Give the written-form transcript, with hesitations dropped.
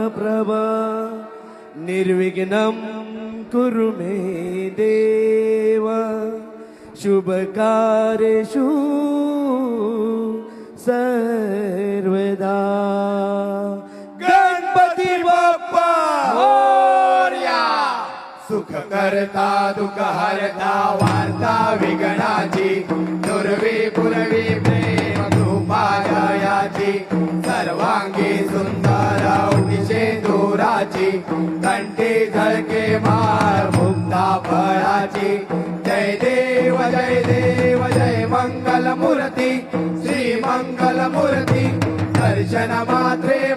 प्रभा निर्विघ्नं कुरु मे देव शुभकार्येषु सर्वदा. गणपती बाप्पा मोरया. सुख करता दुःख हरता वार्ता विघ्नाची दुर्वी पुरवी प्रेम कृपाजयाची सर्वांगी सुंदर उटिशे दुराची कंठी झळके मार मुक्ता फळाची. जय देव जय देव जय मंगल मूर्ती श्री मंगल मूर्ती दर्शन मात्रे